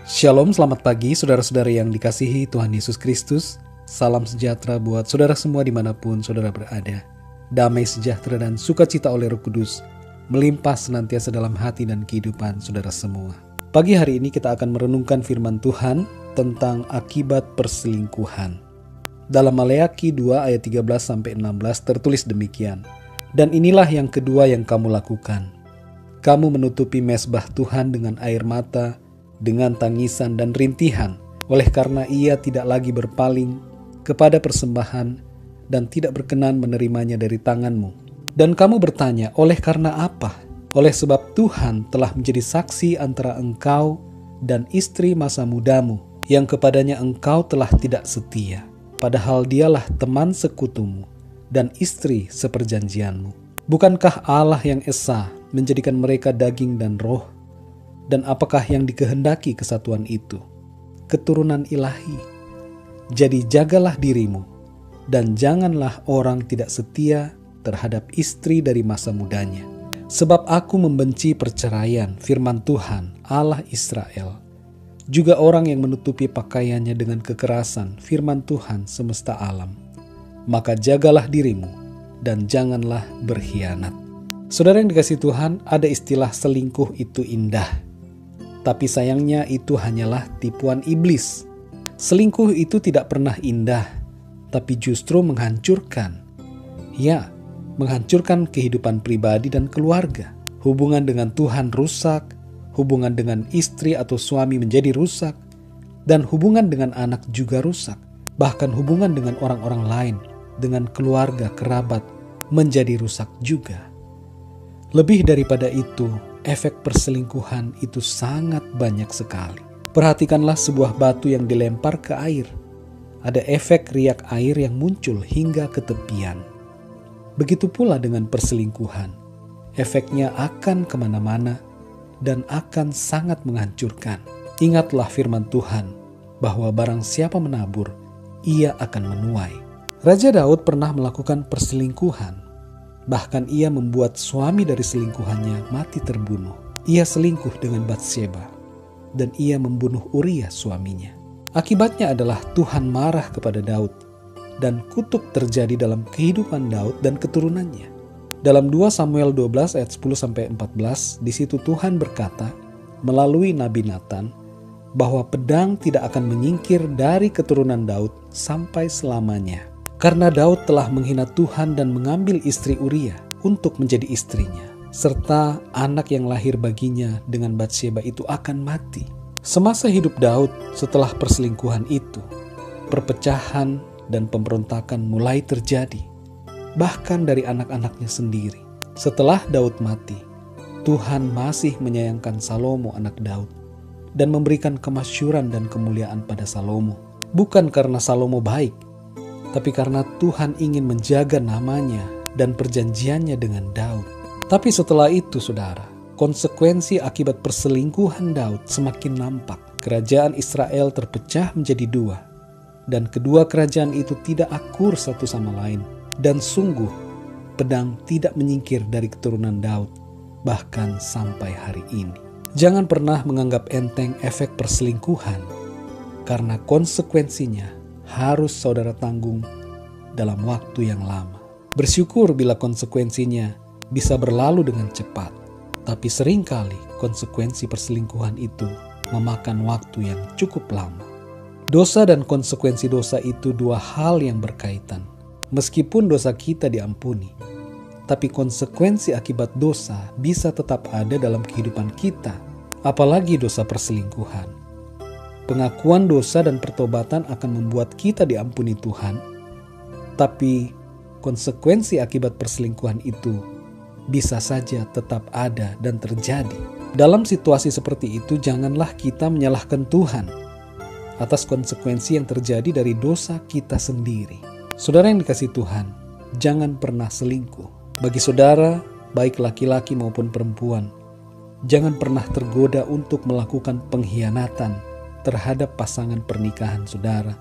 Shalom, selamat pagi saudara-saudara yang dikasihi Tuhan Yesus Kristus. Salam sejahtera buat saudara semua dimanapun saudara berada. Damai sejahtera dan sukacita oleh Roh Kudus melimpah senantiasa dalam hati dan kehidupan saudara semua. Pagi hari ini kita akan merenungkan firman Tuhan tentang akibat perselingkuhan. Dalam Maleakhi 2 ayat 13-16 tertulis demikian. Dan inilah yang kedua yang kamu lakukan. Kamu menutupi mezbah Tuhan dengan air mata, dengan tangisan dan rintihan, oleh karena ia tidak lagi berpaling kepada persembahan dan tidak berkenan menerimanya dari tanganmu. Dan kamu bertanya, oleh karena apa? Oleh sebab Tuhan telah menjadi saksi antara engkau dan istri masa mudamu, yang kepadanya engkau telah tidak setia, padahal dialah teman sekutumu dan istri seperjanjianmu. Bukankah Allah yang esa menjadikan mereka daging dan roh? Dan apakah yang dikehendaki kesatuan itu? Keturunan ilahi. Jadi jagalah dirimu, dan janganlah orang tidak setia terhadap istri dari masa mudanya. Sebab aku membenci perceraian, firman Tuhan, Allah Israel. Juga orang yang menutupi pakaiannya dengan kekerasan, firman Tuhan semesta alam. Maka jagalah dirimu, dan janganlah berkhianat. Saudara yang dikasihi Tuhan, ada istilah selingkuh itu indah. Tapi sayangnya itu hanyalah tipuan iblis. Selingkuh itu tidak pernah indah, tapi justru menghancurkan. Ya, menghancurkan kehidupan pribadi dan keluarga. Hubungan dengan Tuhan rusak, hubungan dengan istri atau suami menjadi rusak, dan hubungan dengan anak juga rusak. Bahkan hubungan dengan orang-orang lain, dengan keluarga, kerabat, menjadi rusak juga. Lebih daripada itu, efek perselingkuhan itu sangat banyak sekali. Perhatikanlah sebuah batu yang dilempar ke air. Ada efek riak air yang muncul hingga ke tepian. Begitu pula dengan perselingkuhan. Efeknya akan kemana-mana dan akan sangat menghancurkan. Ingatlah firman Tuhan bahwa barang siapa menabur, ia akan menuai. Raja Daud pernah melakukan perselingkuhan. Bahkan ia membuat suami dari selingkuhannya mati terbunuh. Ia selingkuh dengan Batsheba dan ia membunuh Uria suaminya. Akibatnya adalah Tuhan marah kepada Daud dan kutuk terjadi dalam kehidupan Daud dan keturunannya. Dalam 2 Samuel 12 ayat 10-14 di situ Tuhan berkata melalui Nabi Nathan bahwa pedang tidak akan menyingkir dari keturunan Daud sampai selamanya. Karena Daud telah menghina Tuhan dan mengambil istri Uria untuk menjadi istrinya, serta anak yang lahir baginya dengan Batsheba itu akan mati. Semasa hidup Daud setelah perselingkuhan itu, perpecahan dan pemberontakan mulai terjadi, bahkan dari anak-anaknya sendiri. Setelah Daud mati, Tuhan masih menyayangkan Salomo anak Daud dan memberikan kemasyhuran dan kemuliaan pada Salomo. Bukan karena Salomo baik, tapi karena Tuhan ingin menjaga namanya dan perjanjiannya dengan Daud. Tapi setelah itu saudara, konsekuensi akibat perselingkuhan Daud semakin nampak. Kerajaan Israel terpecah menjadi dua, dan kedua kerajaan itu tidak akur satu sama lain. Dan sungguh, pedang tidak menyingkir dari keturunan Daud, bahkan sampai hari ini. Jangan pernah menganggap enteng efek perselingkuhan, karena konsekuensinya harus saudara tanggung dalam waktu yang lama. Bersyukur bila konsekuensinya bisa berlalu dengan cepat, tapi seringkali konsekuensi perselingkuhan itu memakan waktu yang cukup lama. Dosa dan konsekuensi dosa itu dua hal yang berkaitan. Meskipun dosa kita diampuni, tapi konsekuensi akibat dosa bisa tetap ada dalam kehidupan kita, apalagi dosa perselingkuhan. Pengakuan dosa dan pertobatan akan membuat kita diampuni Tuhan, tapi konsekuensi akibat perselingkuhan itu bisa saja tetap ada dan terjadi. Dalam situasi seperti itu, janganlah kita menyalahkan Tuhan atas konsekuensi yang terjadi dari dosa kita sendiri. Saudara yang dikasihi Tuhan, jangan pernah selingkuh. Bagi saudara, baik laki-laki maupun perempuan, jangan pernah tergoda untuk melakukan pengkhianatan terhadap pasangan pernikahan saudara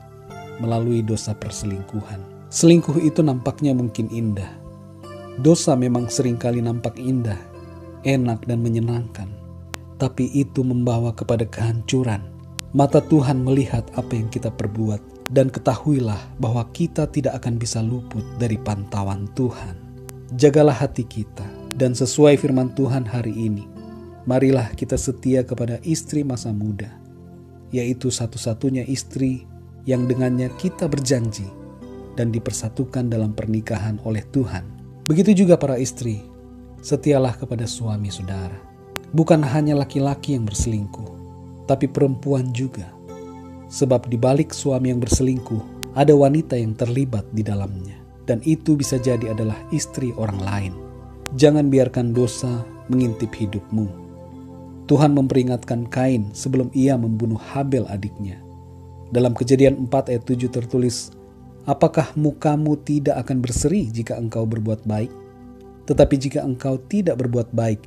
melalui dosa perselingkuhan. Selingkuh itu nampaknya mungkin indah. Dosa memang seringkali nampak indah, enak dan menyenangkan. Tapi itu membawa kepada kehancuran Mata Tuhan melihat apa yang kita perbuat, dan ketahuilah bahwa kita tidak akan bisa luput dari pantauan Tuhan. Jagalah hati kita, dan sesuai firman Tuhan hari ini, marilah kita setia kepada istri masa muda, yaitu satu-satunya istri yang dengannya kita berjanji dan dipersatukan dalam pernikahan oleh Tuhan. Begitu juga para istri, setialah kepada suami saudara. Bukan hanya laki-laki yang berselingkuh, tapi perempuan juga. Sebab di balik suami yang berselingkuh, ada wanita yang terlibat di dalamnya. Dan itu bisa jadi adalah istri orang lain. Jangan biarkan dosa mengintip hidupmu. Tuhan memperingatkan Kain sebelum ia membunuh Habel adiknya. Dalam Kejadian 4 ayat 7 tertulis, apakah mukamu tidak akan berseri jika engkau berbuat baik? Tetapi jika engkau tidak berbuat baik,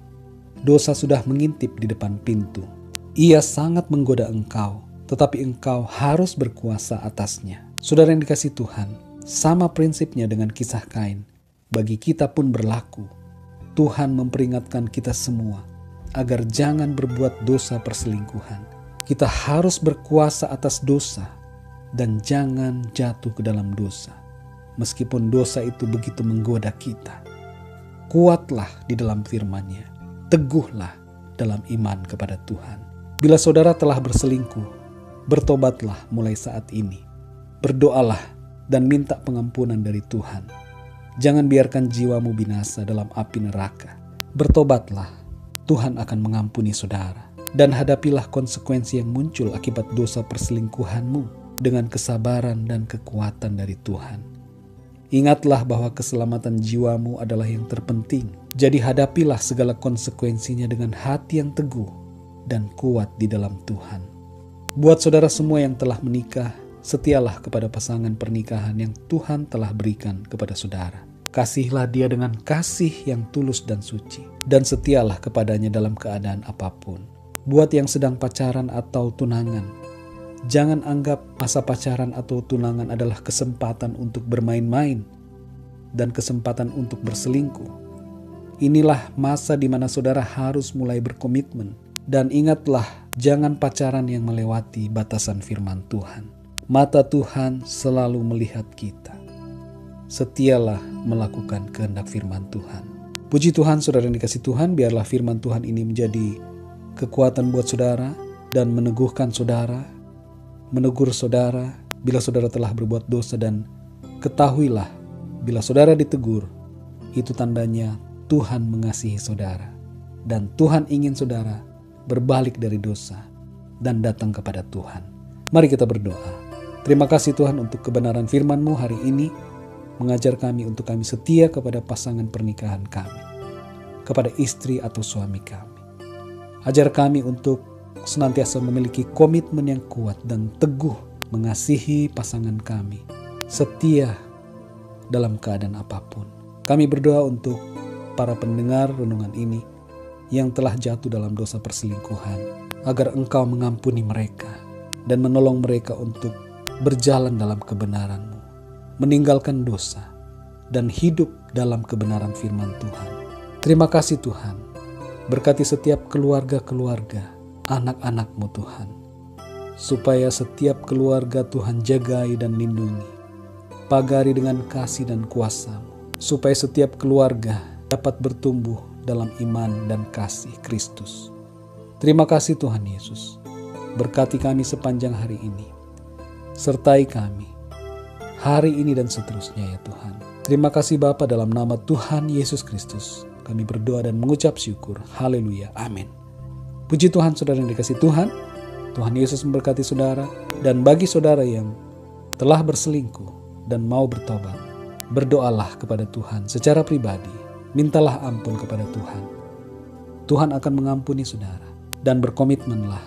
dosa sudah mengintip di depan pintu. Ia sangat menggoda engkau, tetapi engkau harus berkuasa atasnya. Saudara yang dikasihi Tuhan, sama prinsipnya dengan kisah Kain. Bagi kita pun berlaku. Tuhan memperingatkan kita semua agar jangan berbuat dosa perselingkuhan. Kita harus berkuasa atas dosa dan jangan jatuh ke dalam dosa. Meskipun dosa itu begitu menggoda kita, kuatlah di dalam firman-Nya, teguhlah dalam iman kepada Tuhan. Bila saudara telah berselingkuh, bertobatlah mulai saat ini. Berdoalah dan minta pengampunan dari Tuhan. Jangan biarkan jiwamu binasa dalam api neraka. Bertobatlah, Tuhan akan mengampuni saudara. Dan hadapilah konsekuensi yang muncul akibat dosa perselingkuhanmu dengan kesabaran dan kekuatan dari Tuhan. Ingatlah bahwa keselamatan jiwamu adalah yang terpenting. Jadi hadapilah segala konsekuensinya dengan hati yang teguh dan kuat di dalam Tuhan. Buat saudara semua yang telah menikah, setialah kepada pasangan pernikahan yang Tuhan telah berikan kepada saudara. Kasihilah dia dengan kasih yang tulus dan suci, dan setialah kepadanya dalam keadaan apapun. Buat yang sedang pacaran atau tunangan, jangan anggap masa pacaran atau tunangan adalah kesempatan untuk bermain-main dan kesempatan untuk berselingkuh. Inilah masa di mana saudara harus mulai berkomitmen. Dan ingatlah, jangan pacaran yang melewati batasan firman Tuhan. Mata Tuhan selalu melihat kita. Setialah melakukan kehendak firman Tuhan. Puji Tuhan, saudara yang dikasihi Tuhan, biarlah firman Tuhan ini menjadi kekuatan buat saudara dan meneguhkan saudara, menegur saudara bila saudara telah berbuat dosa, dan ketahuilah bila saudara ditegur, itu tandanya Tuhan mengasihi saudara dan Tuhan ingin saudara berbalik dari dosa dan datang kepada Tuhan. Mari kita berdoa. Terima kasih Tuhan untuk kebenaran firman-Mu hari ini, mengajar kami untuk kami setia kepada pasangan pernikahan kami, kepada istri atau suami kami. Ajar kami untuk senantiasa memiliki komitmen yang kuat dan teguh mengasihi pasangan kami, setia dalam keadaan apapun. Kami berdoa untuk para pendengar renungan ini yang telah jatuh dalam dosa perselingkuhan, agar Engkau mengampuni mereka dan menolong mereka untuk berjalan dalam kebenaran-Mu, meninggalkan dosa dan hidup dalam kebenaran firman Tuhan. Terima kasih Tuhan. Berkati setiap keluarga-keluarga, anak-anak-Mu Tuhan. Supaya setiap keluarga Tuhan jagai dan lindungi. Pagari dengan kasih dan kuasa-Mu. Supaya setiap keluarga dapat bertumbuh dalam iman dan kasih Kristus. Terima kasih Tuhan Yesus. Berkati kami sepanjang hari ini. Sertai kami hari ini dan seterusnya ya Tuhan. Terima kasih Bapa, dalam nama Tuhan Yesus Kristus kami berdoa dan mengucap syukur. Haleluya. Amin. Puji Tuhan, saudara yang dikasihi Tuhan. Tuhan Yesus memberkati saudara. Dan bagi saudara yang telah berselingkuh dan mau bertobat, berdoalah kepada Tuhan secara pribadi. Mintalah ampun kepada Tuhan. Tuhan akan mengampuni saudara. Dan berkomitmenlah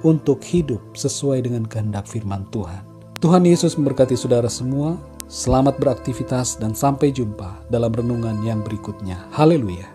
untuk hidup sesuai dengan kehendak firman Tuhan. Tuhan Yesus memberkati saudara semua. Selamat beraktivitas dan sampai jumpa dalam renungan yang berikutnya. Haleluya.